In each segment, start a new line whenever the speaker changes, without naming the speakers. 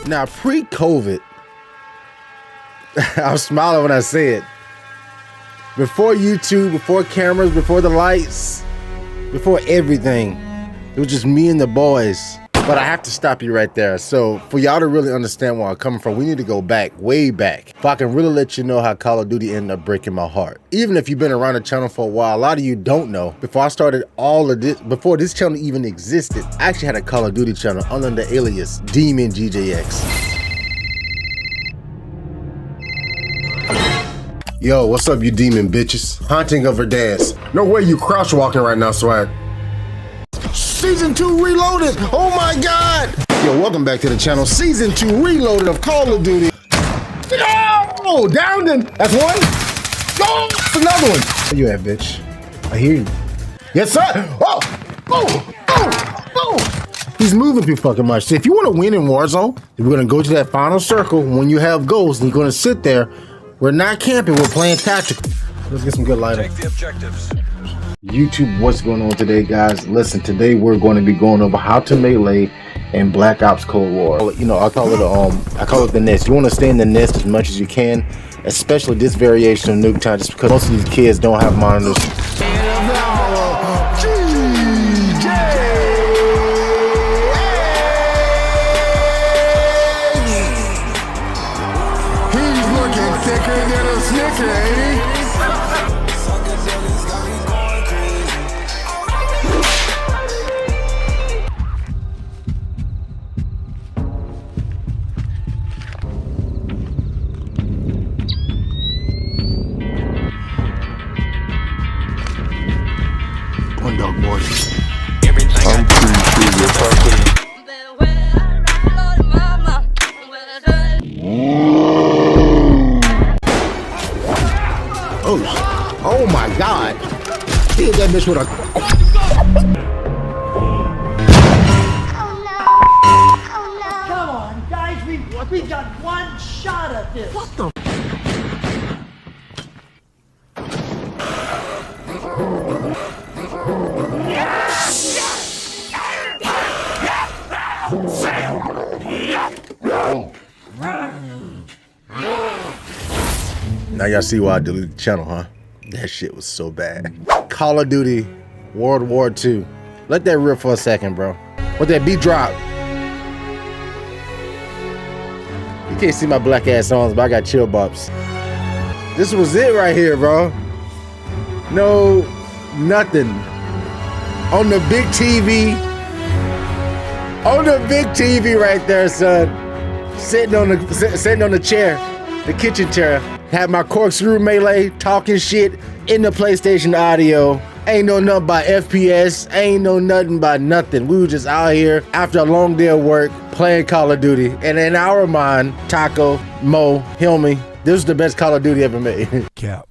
Now, pre-COVID, I was smiling when I say it. Before YouTube, before cameras, before the lights, before everything, it was just me and the boys. But I have to stop you right there. So for y'all to really understand where I'm coming from, we need to go back, way back. If I can really let you know how Call of Duty ended up breaking my heart. Even if you've been around the channel for a while, a lot of you don't know. Before I started all of this, before this channel even existed, I actually had a Call of Duty channel under the alias Demon GJX. Yo, what's up, you demon bitches? Haunting of Verdansk. No way you crouch walking right now, Swag. Season 2 Reloaded! Oh my God! Yo, welcome back to the channel. Season 2 Reloaded of Call of Duty. Oh, downed him. That's one. Oh, that's another one. Where you at, bitch? I hear you. Yes, sir. Oh, oh, oh, oh. He's moving too fucking much. See, if you want to win in Warzone, we're gonna go to that final circle. When you have goals, and you're gonna sit there. We're not camping, we're playing tactical. Let's get some good lighting. Take the objectives. YouTube, what's going on today, guys? Listen, today we're going to be going over how to melee in Black Ops Cold War. You know, I call it the nest. You want to stay in the nest as much as you can, especially this variation of nuke time, just because most of these kids don't have monitors. One dog boy. I'm pretty sure you're talking. Oh my God! He hit that bitch with a.
Oh no! Come on, guys, we got one shot at this. What the?
Now y'all see why I deleted the channel, huh? That shit was so bad. Call of Duty World War II. Let that rip for a second, bro. What that beat drop? You can't see my black ass arms, but I got chill bumps. This was it right here, bro. No, nothing. On the big TV. On the big TV right there, son. Sitting on the chair, the kitchen chair. Had my corkscrew melee, talking shit in the PlayStation audio. Ain't know nothing about FPS, ain't know nothing about nothing. We were just out here after a long day of work playing Call of Duty. And in our mind, Taco, Mo, Hilmy, this is the best Call of Duty ever made. Cap.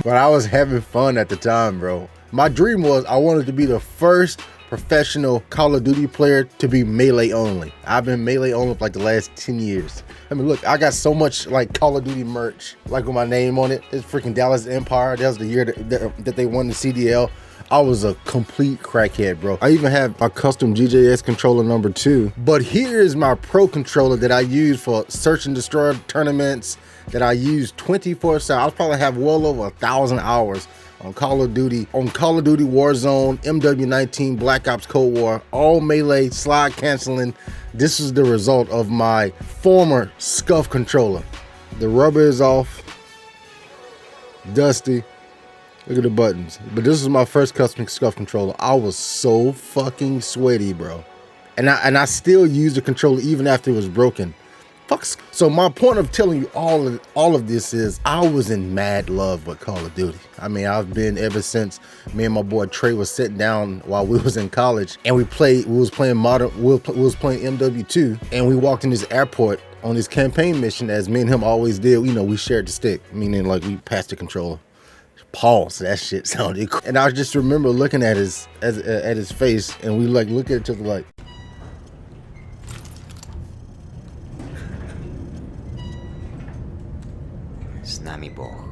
But I was having fun at the time, bro. My dream was I wanted to be the first professional Call of Duty player to be melee only. I've been melee only for like the last 10 years. I mean, look, I got so much like Call of Duty merch, like with my name on it. It's freaking Dallas Empire. That was the year that they won the CDL. I was a complete crackhead, bro. I even have a custom GJS controller number 2. But here is my pro controller that I use for search and destroy tournaments that I use 24/7. I'll probably have well over 1,000 hours on Call of Duty Warzone, MW19, Black Ops Cold War, all melee, slide canceling. This is the result of my former scuff controller. The rubber is off, dusty. Look at the buttons. But this is my first custom scuff controller. I was so fucking sweaty, bro. And I still use the controller even after it was broken. Fuck. So my point of telling you all of this is I was in mad love with Call of Duty. I mean, I've been ever since me and my boy Trey was sitting down while we was in college, and we was playing MW2, and we walked in this airport on this campaign mission, as me and him always did. You know, we shared the stick, meaning like we passed the controller. Pause. That shit sounded cool. And I just remember looking at his face, and we like look at each other like.
Z nami Bóg.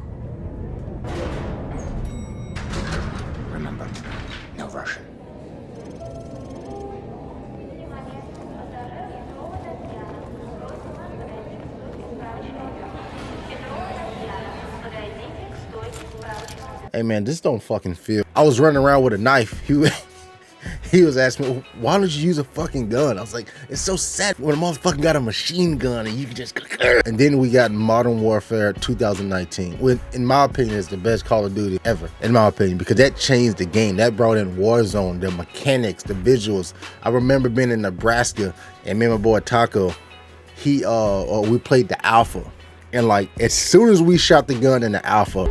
Remember, no Russian.
Hey man, this don't fucking feel. I was running around with a knife. He was asking me, why don't you use a fucking gun? I was like, it's so sad when a motherfucker got a machine gun and you can just. And then we got Modern Warfare 2019, which in my opinion is the best Call of Duty ever, in my opinion, because that changed the game. That brought in Warzone, the mechanics, the visuals. I remember being in Nebraska and me and my boy Taco, we played the Alpha. And like, as soon as we shot the gun in the Alpha,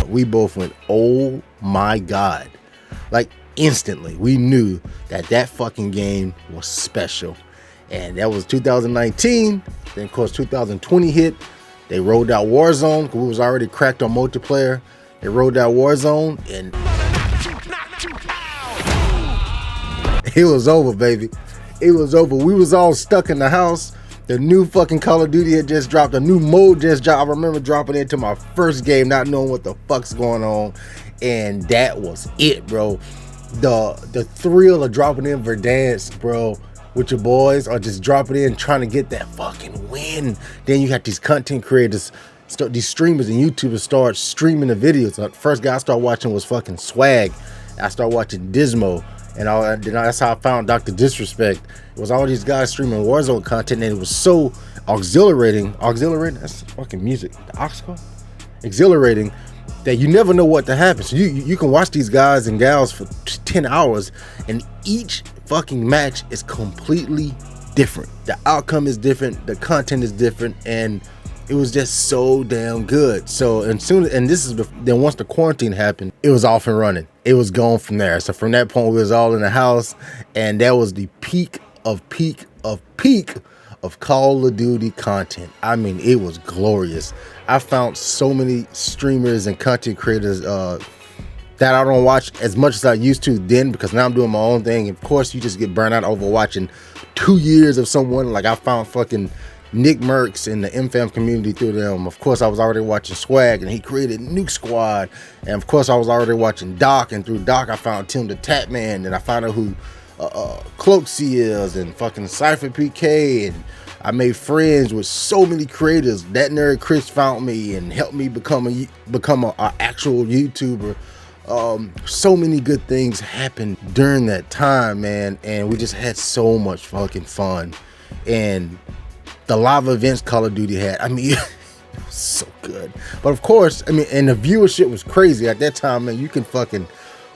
we both went, oh my God. Like instantly, we knew that fucking game was special. And that was 2019. Then of course 2020 hit. They rolled out Warzone, because we was already cracked on multiplayer. They rolled out Warzone and it was over, baby. It was over. We was all stuck in the house. The new fucking Call of Duty had just dropped. A new mode just dropped. I remember dropping into my first game, not knowing what the fuck's going on. And that was it, bro. The thrill of dropping in Verdansk, bro, with your boys, or just dropping in trying to get that fucking win. Then you got these content creators, these streamers and YouTubers start streaming the videos. The first guy I started watching was fucking Swag. I started watching Dismo. And that's how I found Dr. Disrespect. It was all these guys streaming Warzone content, and it was so exhilarating. That's fucking music. The Oxco? Exhilarating that you never know what to happen. So you can watch these guys and gals for 10 hours, and each fucking match is completely different. The outcome is different. The content is different, and it was just so damn good. So then once the quarantine happened, it was off and running. It was gone from there. So from that point, we was all in the house, and that was the peak of Call of Duty content. I mean, it was glorious. I found so many streamers and content creators that I don't watch as much as I used to then, because now I'm doing my own thing. Of course, you just get burnt out over watching 2 years of someone. Like I found fucking Nick Merckx in the MFAM community through them. Of course, I was already watching Swag, and he created Nuke Squad. And of course, I was already watching Doc, and through Doc, I found Tim the Tap Man, and I found out who Cloaksy is, and fucking Cypher PK, and I made friends with so many creators. That nerd Chris found me and helped me become a actual YouTuber. So many good things happened during that time, man, and we just had so much fucking fun. And the live events Call of Duty had, I mean, it was so good. But of course, I mean, and the viewership was crazy at that time, man. You can fucking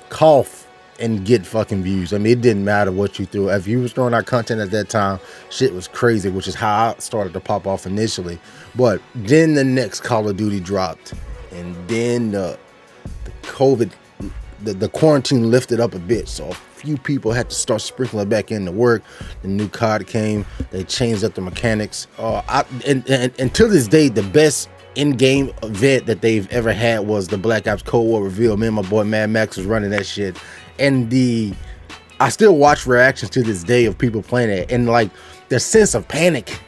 cough and get fucking views. I mean, it didn't matter what you threw. If you was throwing out content at that time, shit was crazy, which is how I started to pop off initially. But then the next Call of Duty dropped, and then the COVID, the quarantine lifted up a bit, so a few people had to start sprinkling back into work. The new COD came. They changed up the mechanics. And to this day, the best in-game event that they've ever had was the Black Ops Cold War reveal. Me and my boy Mad Max was running that shit, and I still watch reactions to this day of people playing it, and like the sense of panic.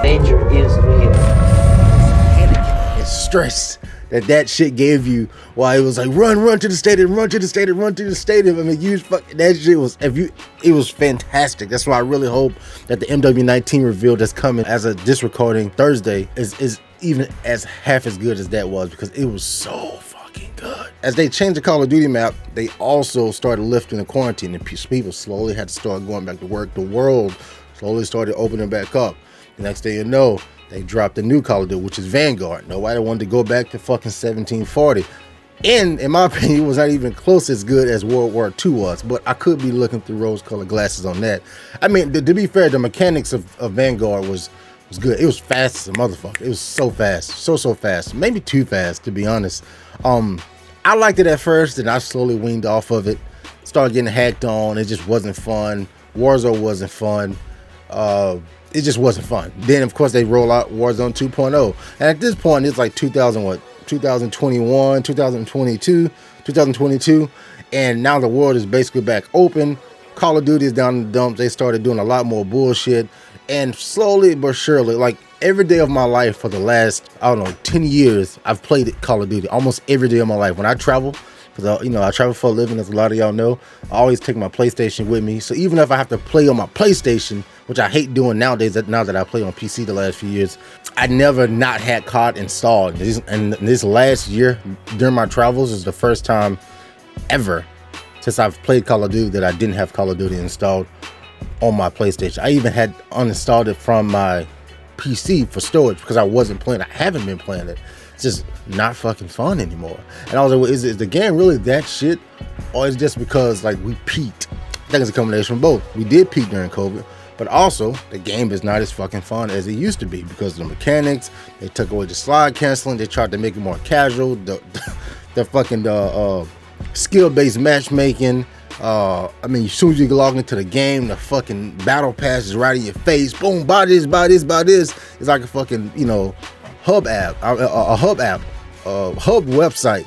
Danger is real.
Panic and stress that shit gave you, while it was like run to the stadium, run to the stadium, run to the stadium. I mean, that shit was, it was fantastic. That's why I really hope that the MW19 reveal that's coming as a this recording Thursday is even as half as good as that was, because it was so fucking good. As they changed the Call of Duty map, they also started lifting the quarantine, and people slowly had to start going back to work. The world slowly started opening back up. The next thing you know, they dropped a new Call of Duty, which is Vanguard. Nobody wanted to go back to fucking 1740. And in my opinion, it was not even close as good as World War II was, but I could be looking through rose-colored glasses on that. I mean, to be fair, the mechanics of Vanguard was good. It was fast as a motherfucker. It was so fast, so fast, maybe too fast, to be honest. I liked it at first, and I slowly weaned off of it. Started getting hacked on. It just wasn't fun. Warzone wasn't fun. It just wasn't fun. Then of course they roll out Warzone 2.0, and at this point it's like 2021, 2022, and now the world is basically back open. Call of Duty is down in the dumps. They started doing a lot more bullshit. And slowly but surely, like every day of my life for the last, I don't know, 10 years, I've played Call of Duty almost every day of my life. When I travel, because I travel for a living, as a lot of y'all know, I always take my PlayStation with me. So even if I have to play on my PlayStation, which I hate doing nowadays, now that I play on PC the last few years, I never not had COD installed. And this last year, during my travels, is the first time ever since I've played Call of Duty that I didn't have Call of Duty installed on my PlayStation. I even had uninstalled it from my PC for storage because I wasn't playing. I haven't been playing it. It's just not fucking fun anymore. And I was like, well, is the game really that shit, or is it just because like we peaked? I think it's a combination of both. We did peak during COVID, but also the game is not as fucking fun as it used to be because of the mechanics. They took away the slide canceling. They tried to make it more casual. The fucking skill-based matchmaking. I mean, as soon as you log into the game, the fucking battle pass is right in your face. Boom, buy this, buy this, buy this. It's like a fucking, hub app, a hub website.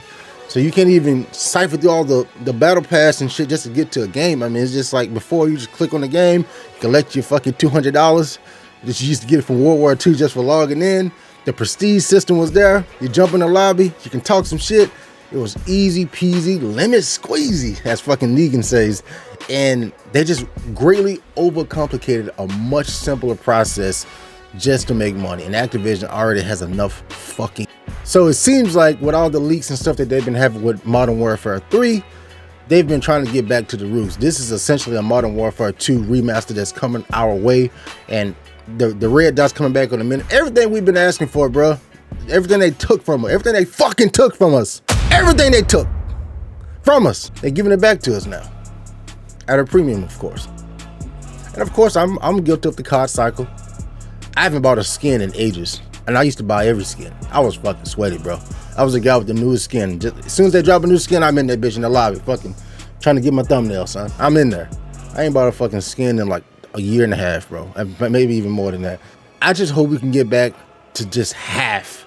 So you can't even cipher through all the battle pass and shit just to get to a game. I mean, it's just like before you just click on the game, collect your fucking $200 that you used to get from World War II just for logging in. The prestige system was there. You jump in the lobby, you can talk some shit. It was easy peasy, lemon squeezy, as fucking Negan says. And they just greatly overcomplicated a much simpler process just to make money. And Activision already has enough fucking. So it seems like with all the leaks and stuff that they've been having with Modern Warfare 3, they've been trying to get back to the roots. This is essentially a Modern Warfare 2 remaster that's coming our way. And the red dot's coming back on a minute. Everything we've been asking for, bro. Everything they took from us. Everything they fucking took from us. Everything they took from us, they're giving it back to us now. At a premium, of course. And of course, I'm guilty of the COD cycle. I haven't bought a skin in ages. And I used to buy every skin. I was fucking sweaty, bro. I was a guy with the newest skin. Just, as soon as they drop a new skin, I'm in that bitch in the lobby, fucking trying to get my thumbnail, son. I'm in there. I ain't bought a fucking skin in like a year and a half, bro. Maybe even more than that. I just hope we can get back to just half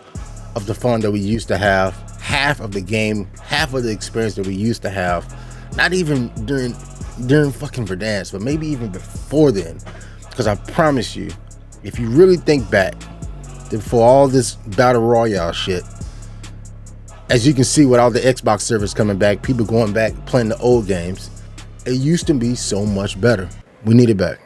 of the fun that we used to have, half of the game, half of the experience that we used to have. Not even during fucking Verdansk, but maybe even before then. Because I promise you, if you really think back for all this battle royale shit, as you can see with all the Xbox servers coming back, people going back playing the old games, it used to be so much better. We need it back.